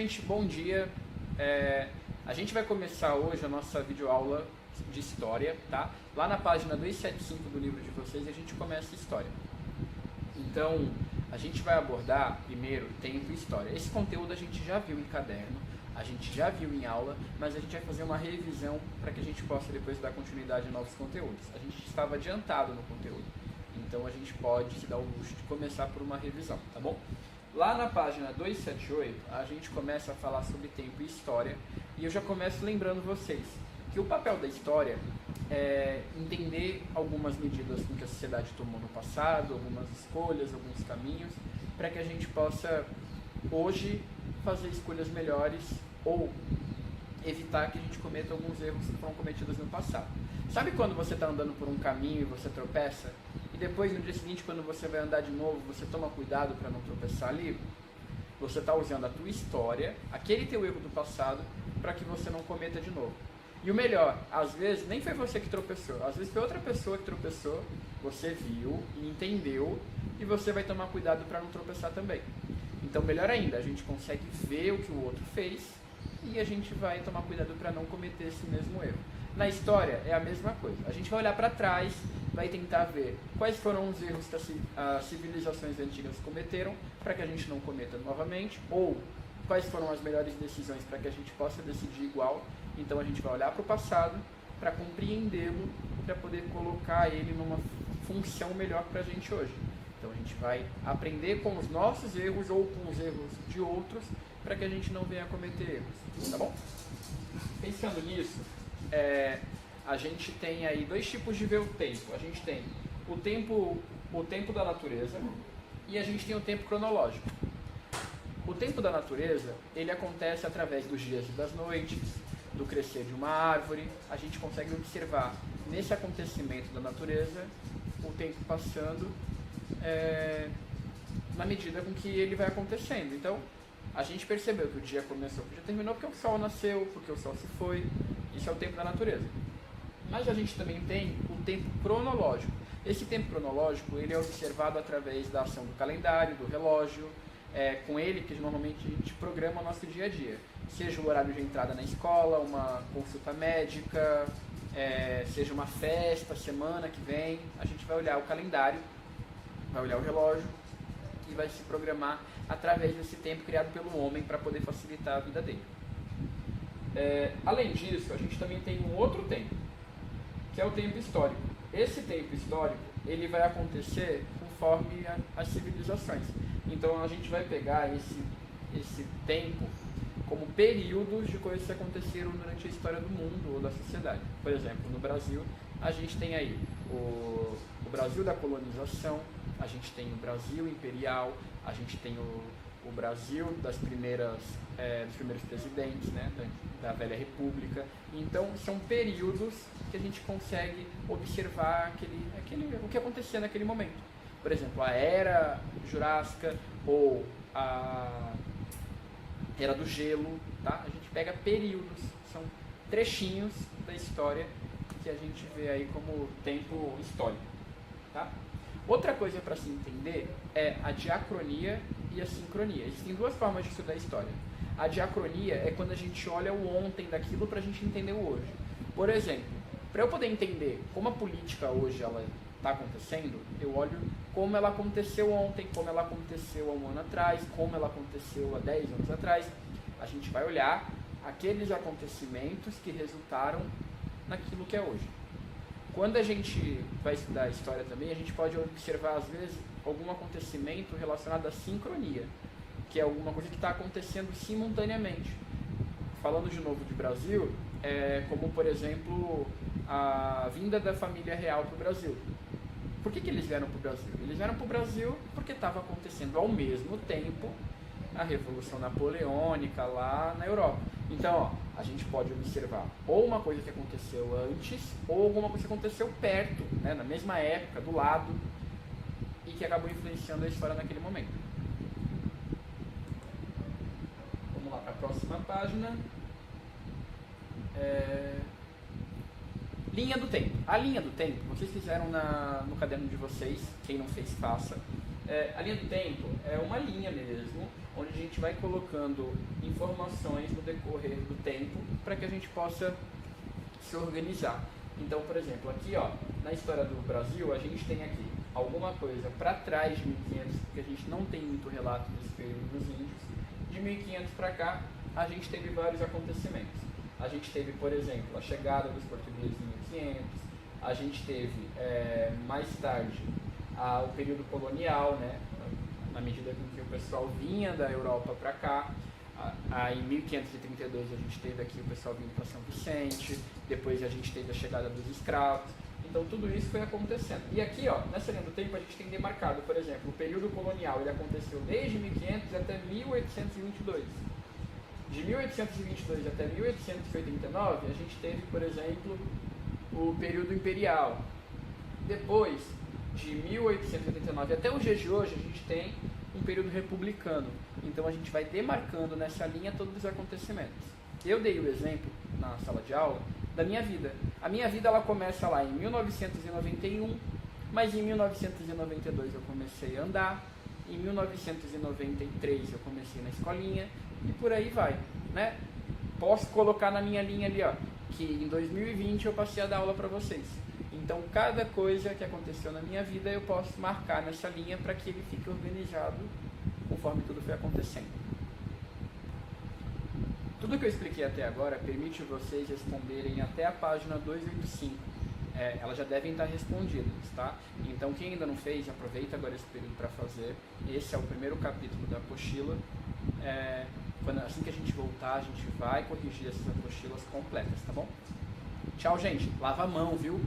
gente, bom dia. A gente vai começar hoje a nossa videoaula de história, tá? Lá na página 275 do livro de vocês a gente começa a história. Então, a gente vai abordar primeiro tempo e história. Esse conteúdo a gente já viu em caderno, a gente já viu em aula, mas a gente vai fazer uma revisão para que a gente possa depois dar continuidade a novos conteúdos. A gente estava adiantado no conteúdo, então a gente pode se dar o luxo de começar por uma revisão, tá bom? Lá na página 278, a gente começa a falar sobre tempo e história, e eu já começo lembrando vocês que o papel da história é entender algumas medidas que a sociedade tomou no passado, algumas escolhas, alguns caminhos, para que a gente possa hoje fazer escolhas melhores ou evitar que a gente cometa alguns erros que foram cometidos no passado. Sabe quando você está andando por um caminho e você tropeça? E depois, no dia seguinte, quando você vai andar de novo, você toma cuidado para não tropeçar ali? Você está usando a tua história, aquele teu erro do passado, para que você não cometa de novo. E o melhor, às vezes nem foi você que tropeçou, às vezes foi outra pessoa que tropeçou, você viu e entendeu, e você vai tomar cuidado para não tropeçar também. Então, melhor ainda, a gente consegue ver o que o outro fez e a gente vai tomar cuidado para não cometer esse mesmo erro. Na história é a mesma coisa. A gente vai olhar para trás, vai tentar ver quais foram os erros que as civilizações antigas cometeram para que a gente não cometa novamente, ou quais foram as melhores decisões para que a gente possa decidir igual. Então a gente vai olhar para o passado para compreendê-lo, para poder colocar ele numa função melhor para a gente hoje. Então a gente vai aprender com os nossos erros ou com os erros de outros para que a gente não venha a cometer erros, tá bom? Pensando nisso, a gente tem aí dois tipos de ver o tempo. A gente tem o tempo da natureza e a gente tem o tempo cronológico. O tempo da natureza, ele acontece através dos dias e das noites, do crescer de uma árvore. A gente consegue observar nesse acontecimento da natureza o tempo passando na medida com que ele vai acontecendo. Então, a gente percebeu que o dia começou, que o dia terminou porque o sol nasceu, porque o sol se foi. Isso é o tempo da natureza. Mas a gente também tem o tempo cronológico. Esse tempo cronológico, ele é observado através da ação do calendário, do relógio, com ele que normalmente a gente programa o nosso dia a dia. Seja o horário de entrada na escola, uma consulta médica, seja uma festa, semana que vem, a gente vai olhar o calendário, vai olhar o relógio e vai se programar através desse tempo criado pelo homem para poder facilitar a vida dele. Além disso, a gente também tem um outro tempo, que é o tempo histórico. Esse tempo histórico, ele vai acontecer conforme as civilizações. Então a gente vai pegar esse tempo como períodos de coisas que aconteceram durante a história do mundo ou da sociedade. Por exemplo, no Brasil, a gente tem aí o Brasil da colonização, a gente tem o Brasil imperial, a gente tem o Brasil dos primeiros presidentes, né, da velha república. Então, são períodos que a gente consegue observar o que acontecia naquele momento. Por exemplo, a Era Jurássica ou a Era do Gelo, tá? A gente pega períodos, são trechinhos da história que a gente vê aí como tempo histórico, tá? Outra coisa para se entender é a diacronia e a sincronia. Existem duas formas de estudar a história. A diacronia é quando a gente olha o ontem daquilo para a gente entender o hoje. Por exemplo, para eu poder entender como a política hoje ela está acontecendo, eu olho como ela aconteceu ontem, como ela aconteceu há um ano atrás, como ela aconteceu há 10 anos atrás. A gente vai olhar aqueles acontecimentos que resultaram naquilo que é hoje. Quando a gente vai estudar a história também, a gente pode observar, às vezes, algum acontecimento relacionado à sincronia, que é alguma coisa que está acontecendo simultaneamente. Falando de novo de Brasil, como, por exemplo, a vinda da família real para o Brasil. Por que eles vieram para o Brasil? Eles vieram para o Brasil porque estava acontecendo ao mesmo tempo a Revolução Napoleônica lá na Europa. Então, a gente pode observar ou uma coisa que aconteceu antes, ou alguma coisa que aconteceu perto, né, na mesma época, do lado, e que acabou influenciando a história naquele momento. Vamos lá para a próxima página. Linha do tempo. A linha do tempo, vocês fizeram no caderno de vocês, quem não fez, faça. A linha do tempo é uma linha mesmo, onde a gente vai colocando informações no decorrer do tempo para que a gente possa se organizar. Então, por exemplo, aqui ó, na história do Brasil, a gente tem aqui alguma coisa para trás de 1500, porque a gente não tem muito relato desse período dos índios. De 1500 para cá, a gente teve vários acontecimentos. A gente teve, por exemplo, a chegada dos portugueses em 1500, a gente teve mais tarde o período colonial, né, na medida em que o pessoal vinha da Europa para cá. Em 1532 a gente teve aqui o pessoal vindo para São Vicente, depois a gente teve a chegada dos escravos. Então tudo isso foi acontecendo. E aqui, ó, nessa linha do tempo a gente tem demarcado, por exemplo, o período colonial, ele aconteceu desde 1500 até 1822. De 1822 até 1889 a gente teve, por exemplo, o período imperial. Depois, de 1889 até os dias de hoje, a gente tem um período republicano. Então a gente vai demarcando nessa linha todos os acontecimentos. Eu dei o exemplo na sala de aula da minha vida. A minha vida ela começa lá em 1991, mas em 1992 eu comecei a andar, em 1993 eu comecei na escolinha e por aí vai, né? Posso colocar na minha linha ali, ó, que em 2020 eu passei a dar aula para vocês. Então, cada coisa que aconteceu na minha vida eu posso marcar nessa linha para que ele fique organizado conforme tudo foi acontecendo. Tudo que eu expliquei até agora permite vocês responderem até a página 285. Elas já devem estar respondidas, tá? Então, quem ainda não fez, aproveita agora esse período para fazer. Esse é o primeiro capítulo da apostila. Assim que a gente voltar, a gente vai corrigir essas apostilas completas, tá bom? Tchau, gente. Lava a mão, viu?